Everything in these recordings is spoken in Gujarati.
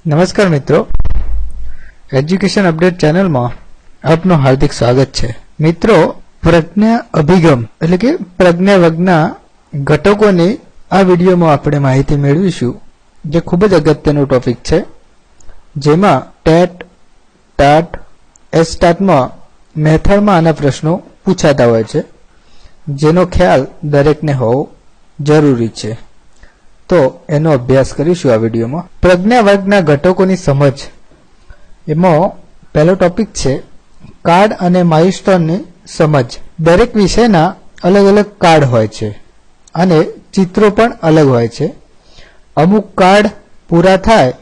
નમસ્કાર મિત્રો, એજ્યુકેશન અપડેટ ચેનલમાં આપનું હાર્દિક સ્વાગત છે। મિત્રો, પ્રજ્ઞા અભિગમ એટલે કે પ્રજ્ઞા વર્ગના ઘટકોની આ વિડીયોમાં આપણે માહિતી મેળવીશું, જે ખૂબ જ અગત્યનો ટોપિક છે, જેમાં ટેટ, ટાટ, એસટાટમાં મેથડમાં આના પ્રશ્નો પૂછાતા હોય છે, જેનો ખ્યાલ દરેકને હોવો જરૂરી છે। તો એનો અભ્યાસ કરીશું આ વિડીયોમાં। પ્રજ્ઞા વર્ગના ઘટકોની સમજ, એમાં પહેલો ટોપિક છે કાર્ડ અને માઇલસ્ટોનની સમજ। દરેક વિષયના અલગ અલગ કાર્ડ હોય છે અને ચિત્રો પણ અલગ હોય છે। અમુક કાર્ડ પૂરા થાય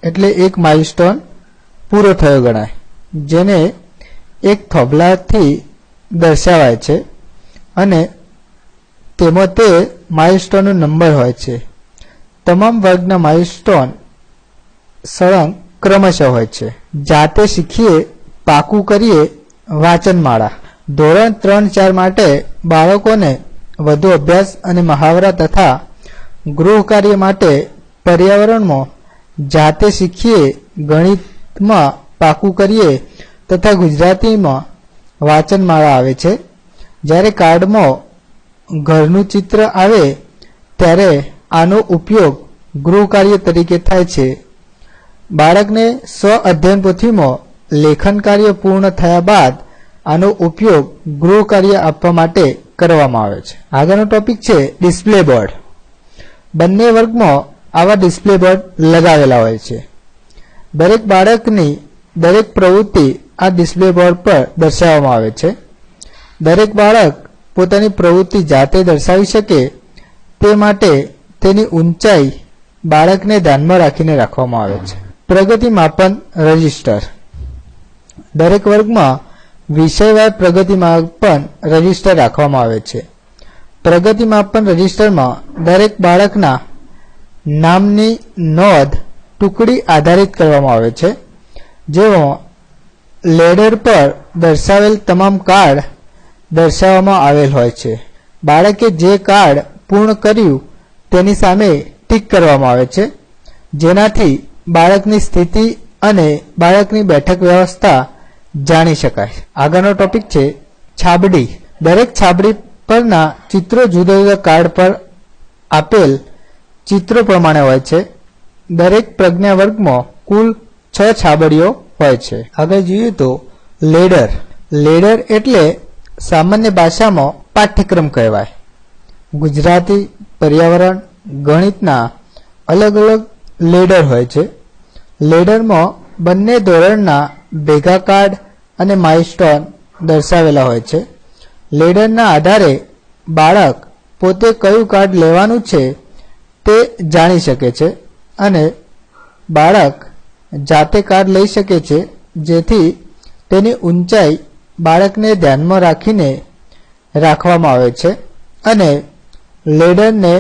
એટલે એક માઇલસ્ટોન પૂરો થયો ગણાય, જેને એક થોભલાથી દર્શાવાય છે અને તેમાં તે માઇલસ્ટોનનો નંબર હોય છે। તમામ વર્ગના માઇલસ્ટોન સળંગ ક્રમશઃ હોય છે। જાતે શીખીએ, પાકું કરીએ વાંચનમાળા। ધોરણ 3-4 માટે બાળકોને વધુ અભ્યાસ અને મહાવરા તથા ગૃહ કાર્ય માટે પર્યાવરણમાં જાતે શીખીએ, ગણિતમાં પાકું કરીએ તથા ગુજરાતીમાં વાંચનમાળા આવે છે। જ્યારે કાર્ડમાં ઘરનું ચિત્ર આવે ત્યારે આનો ઉપયોગ ગૃહ કાર્ય તરીકે થાય છે। બાળકને સ્વ અધ્યયન પોથીમાં લેખન કાર્ય પૂર્ણ થયા બાદ આનો ઉપયોગ ગૃહ કાર્ય આપવા માટે કરવામાં આવે છે। આગળનો ટોપિક છે ડિસ્પ્લે બોર્ડ। બંને વર્ગમાં આવા ડિસ્પ્લે બોર્ડ લગાવેલા હોય છે। દરેક બાળકની દરેક પ્રવૃત્તિ આ ડિસ્પ્લે બોર્ડ પર દર્શાવવામાં આવે છે। દરેક બાળક પોતાની પ્રવૃત્તિ જાતે દર્શાવી શકે તે માટે તેની ઊંચાઈ બાળકને ધ્યાનમાં રાખીને રાખવામાં આવે છે। પ્રગતિ માપન રજિસ્ટર। દરેક વર્ગમાં વિષયવાર પ્રગતિ માપન રજિસ્ટર રાખવામાં આવે છે। પ્રગતિ માપન રજિસ્ટરમાં દરેક બાળકના નામની નોંધ ટુકડી આધારિત કરવામાં આવે છે, જેમાં લેડર પર દર્શાવેલ તમામ કાર્ડ દર્શાવવામાં આવેલ હોય છે। બાળકે જે કાર્ડ પૂર્ણ કર્યું તેની સામે ટીક કરવામાં આવે છે, જેનાથી બાળકની સ્થિતિ અને બાળકની બેઠક વ્યવસ્થા જાણી શકાય। આગળનો ટોપિક છે છાબડી। દરેક છાબડી પરના ચિત્રો જુદા જુદા કાર્ડ પર આપેલ ચિત્રો પ્રમાણે હોય છે। દરેક પ્રજ્ઞા વર્ગમાં કુલ 6 છાબડીઓ હોય છે। આગળ જોઈએ તો લેડર। લેડર એટલે સામાન્ય ભાષામાં પાઠ્યક્રમ કહેવાય। ગુજરાતી, પર્યાવરણ, ગણિતના અલગ અલગ લેડર હોય છે। લેડરમાં બંને ધોરણના ભેગા કાર્ડ અને માઇલસ્ટોન દર્શાવેલા હોય છે। લેડરના આધારે બાળક પોતે કયું કાર્ડ લેવાનું છે તે જાણી શકે છે અને બાળક જાતે કાર્ડ લઈ શકે છે, જેથી તેની ઊંચાઈ બાળકને ધ્યાનમાં રાખીને રાખવામાં આવે છે અને લેડરને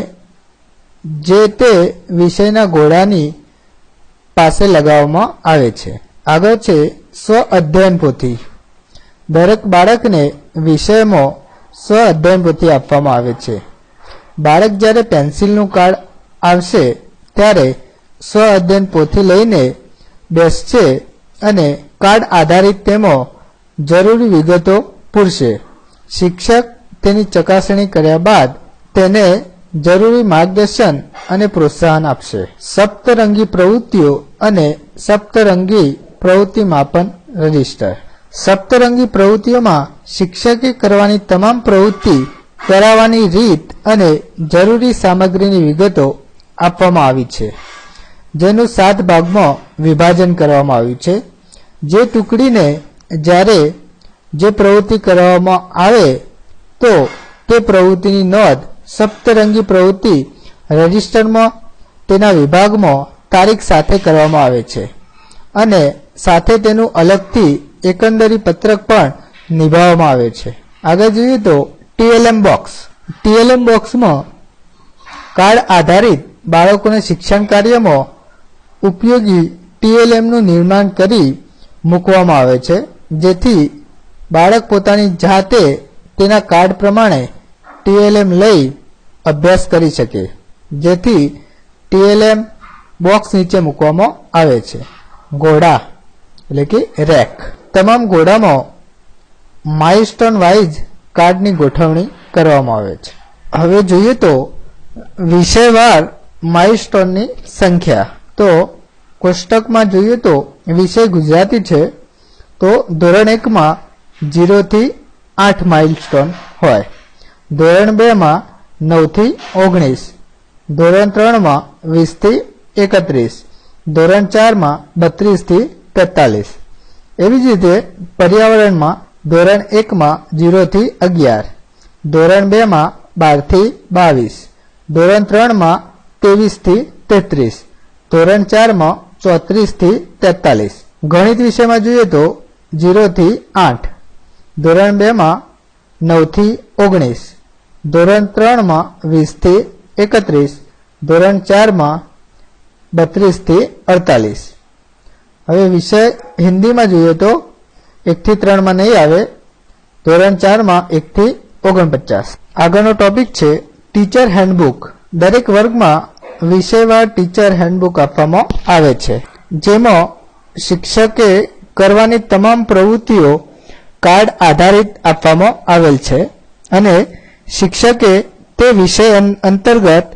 જે તે વિષયના ઘોડાની પાસે લગાવવામાં આવે છે। આગળ છે સ્વ અધ્યયન પોથી। દરેક બાળકને વિષયમાં સ્વ અધ્યયન પોથી આપવામાં આવે છે। બાળક જ્યારે પેન્સિલનું કાર્ડ આવશે ત્યારે સ્વ અધ્યયન પોથી લઈને બેસશે અને કાર્ડ આધારિત તેમાં જરૂરી વિગતો પૂરશે। શિક્ષક તેની ચકાસણી કર્યા બાદ તેને જરૂરી માર્ગદર્શન અને પ્રોત્સાહન આપશે। સપ્તરંગી પ્રવૃત્તિઓ અને સપ્તરંગી પ્રવૃત્તિ માપન રજિસ્ટર। સપ્તરંગી પ્રવૃત્તિઓમાં શિક્ષકે કરવાની તમામ પ્રવૃત્તિ કરાવવાની રીત અને જરૂરી સામગ્રીની વિગતો આપવામાં આવી છે, જેનું 7 ભાગમાં વિભાજન કરવામાં આવ્યું છે। જે ટુકડીને જ્યારે જે પ્રવૃત્તિ કરવામાં આવે તો તે પ્રવૃત્તિની નોંધ સપ્તરંગી પ્રવૃત્તિ રજિસ્ટરમાં તેના વિભાગમાં તારીખ સાથે કરવામાં આવે છે અને સાથે તેનું અલગથી એકંદરી પત્રક પણ નિભાવવામાં આવે છે। આગળ જોઈએ તો TLM બોક્સ। TLM બોક્સમાં કાર્ડ આધારિત બાળકોને શિક્ષણ કાર્યમાં ઉપયોગી TLMનું નિર્માણ કરી મૂકવામાં આવે છે, જેથી બાળક પોતાની જાતે તેના કાર્ડ પ્રમાણે TLM લઈ અભ્યાસ કરી શકે, જેથી TLM બોક્સ નીચે મૂકવામાં આવે છે. ઘોડા એટલે કે રેક. તમામ ઘોડામાં માઇલસ્ટોન વાઇઝ કાર્ડની ગોઠવણી કરવામાં આવે છે. હવે જોઈએ તો વિષયવાર માઇલસ્ટોનની સંખ્યા. તો કોષ્ટકમાં જોઈએ તો વિષય ગુજરાતી છે તો ધોરણ 1માં 0 થી 8 માઇલસ્ટોન હોય, ધોરણ 2માં 9 થી 19, ધોરણ 3માં 20 થી 31, ધોરણ 4માં 32 થી 43. એવી જ રીતે પર્યાવરણમાં ધોરણ 1માં 0 થી 11, ધોરણ 2માં 12 થી 22, ધોરણ 3માં 23 થી 33, ધોરણ 4માં 34 થી 43. ગણિત વિષયમાં જોઈએ તો 0 થી 8, ધોરણ 2માં 9 થી 19, ધોરણ 3માં 20 થી 31, ધોરણ 4માં 32 થી 48. હવે વિષય હિન્દીમાં જોઈએ તો 1 થી 3માં નહીં આવે, ધોરણ 4માં 1 થી 49. આગળનો ટોપિક છે ટીચર હેન્ડબુક. દરેક વર્ગમાં વિષયવાર ટીચર હેન્ડબુક આપવામાં આવે છે, જેમાં શિક્ષકે કરવાની તમામ પ્રવૃત્તિઓ કાર્ડ આધારિત આપવામાં આવેલ છે અને શિક્ષકે તે વિષય અંતર્ગત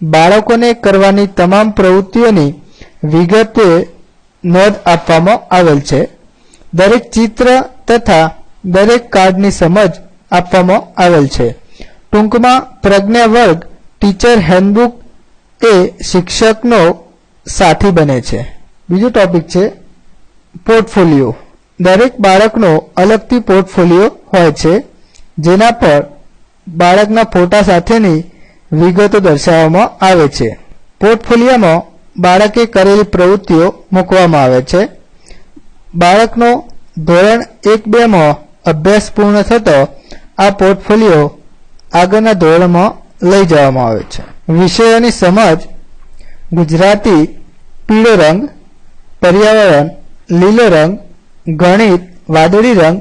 બાળકોને કરવાની તમામ પ્રવૃત્તિઓની વિગતે નોંધ આપવામાં આવેલ છે. દરેક ચિત્ર તથા દરેક કાર્ડની સમજ આપવામાં આવેલ છે. ટૂંકમાં પ્રજ્ઞા વર્ગ ટીચર હેન્ડબુક એ શિક્ષકનો સાથી બને છે. બીજો ટોપિક છે પોર્ટફોલિયો. દરેક બાળકનો અલગથી પોર્ટફોલિયો હોય છે, જેના પર બાળકના ફોટા સાથેની વિગતો દર્શાવવામાં આવે છે. પોર્ટફોલિયોમાં બાળકે કરેલી પ્રવૃત્તિઓ મૂકવામાં આવે છે. બાળકનો ધોરણ 1-2માં અભ્યાસ પૂર્ણ થતો આ પોર્ટફોલિયો આગળના ધોરણમાં લઈ જવામાં આવે છે. વિષયોની સમજ: ગુજરાતી પીળો રંગ, પર્યાવરણ લીલો રંગ, ગણિત વાદળી રંગ,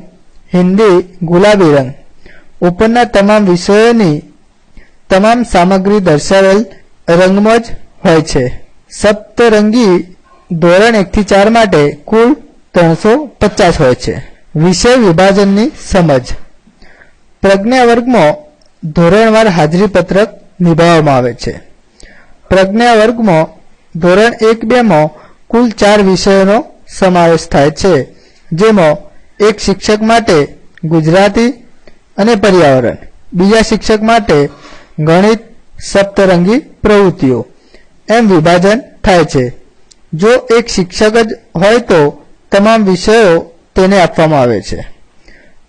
હિન્દી ગુલાબી રંગ. ઉપરના તમામ વિષયોની તમામ સામગ્રી દર્શાવેલ રંગમાં જ હોય છે. સપ્તરંગી ધોરણ 1 થી 4 માટે કુલ 350 હોય છે. વિષય વિભાજનની સમજ: પ્રજ્ઞા વર્ગમાં ધોરણવાર હાજરી પત્રક નિભાવવામાં આવે છે. પ્રજ્ઞા વર્ગમાં ધોરણ 1-2માં કુલ 4 વિષયોનો સમાવેશ થાય છે, જેમાં એક શિક્ષક માટે ગુજરાતી અને પર્યાવરણ, બીજા શિક્ષક માટે ગણિત, સપ્તરંગી પ્રવૃત્તિઓ એમ વિભાજન થાય છે. જો એક શિક્ષક જ હોય તો તમામ વિષયો તેને આપવામાં આવે છે.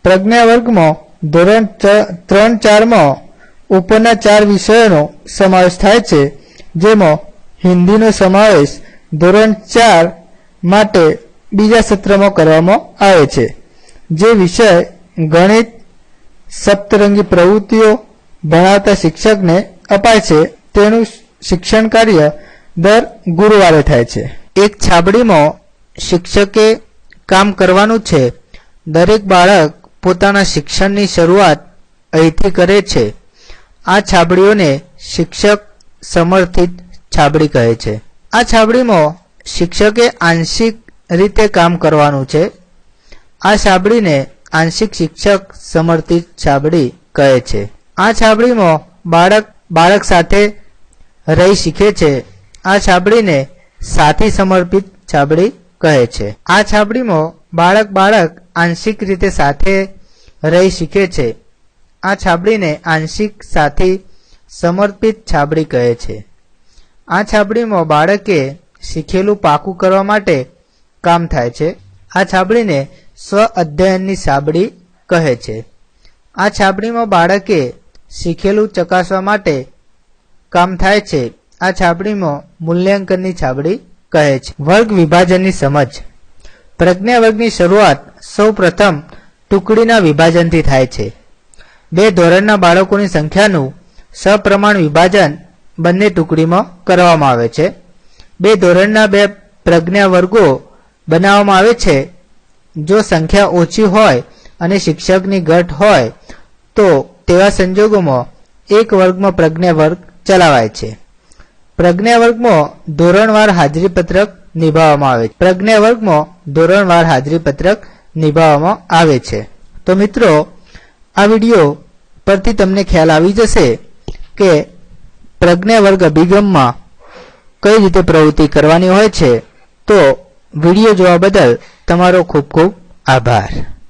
પ્રજ્ઞા વર્ગમાં ધોરણ 3-4માં ઉપરના 4 વિષયોનો સમાવેશ થાય છે, જેમાં હિન્દીનો સમાવેશ ધોરણ 4 માટે બીજા સત્રમાં કરવામાં આવે છે. જે વિષય ગણિત સપ્તરંગી પ્રવૃત્તિઓ ભણાવતા શિક્ષકને અપાય છે તેનું શિક્ષણ કાર્ય દર ગુરુવારે થાય છે. એક છાબડીમાં શિક્ષકે કામ કરવાનું છે. દરેક બાળક પોતાના શિક્ષણની શરૂઆત અહીંથી કરે છે. આ છાબડીઓને શિક્ષક સમર્થિત છાબડી કહે છે. આ છાબડીમાં શિક્ષકે આંશિક રીતે કામ કરવાનું છે. આ છાબડીને આંશિક શિક્ષક સમર્થિત છાબડી કહે છે. આ છાબડીમાં બાળક સાથે રહી શીખે છે. આ છાબડીને સાથી સમર્પિત છાબડી કહે છે. આ છાબડીમાં બાળક આંશિક રીતે સાથે રહી શીખે છે. આ છાબડીને આંશિક સાથી સમર્પિત છાબડી કહે છે. આ છાબડીમાં બાળકે શીખેલું પાકું કરવા માટે કામ થાય છે. આ છાબડીને સ્વ અધ્યયનની છાબડી કહે છે. આ છાબડીમાં બાળકે શીખેલું ચકાસવા માટે કામ થાય છે. આ છાબડીમાં મૂલ્યાંકનની છાબડી કહે છે. વર્ગ વિભાજનની સમજ: પ્રજ્ઞા વર્ગની શરૂઆત સૌ પ્રથમ ટુકડીના વિભાજનથી થાય છે. 2 ધોરણના બાળકોની સંખ્યાનું સપ્રમાણ વિભાજન બંને ટુકડીમાં કરવામાં આવે છે. 2 ધોરણના 2 પ્રજ્ઞા વર્ગો બનાવવામાં આવે છે. જો સંખ્યા ઓછી હોય અને શિક્ષકની ઘટ હોય તો તેવા સંજોગોમાં એક વર્ગમાં પ્રજ્ઞા વર્ગ ચલાવાય છે. પ્રજ્ઞા વર્ગમાં ધોરણવાર હાજરી પત્રક નિભાવવામાં આવે છે. પ્રજ્ઞા વર્ગમાં ધોરણવાર હાજરી પત્રક નિભાવવામાં આવે છે. તો મિત્રો આ વિડીયો પરથી તમને ખ્યાલ આવી જશે કે પ્રજ્ઞા વર્ગ અભિગમમાં કઈ રીતે પ્રવૃત્તિ કરવાની હોય છે. તો વિડીયો જોવા બદલ તમારો ખૂબ ખૂબ આભાર.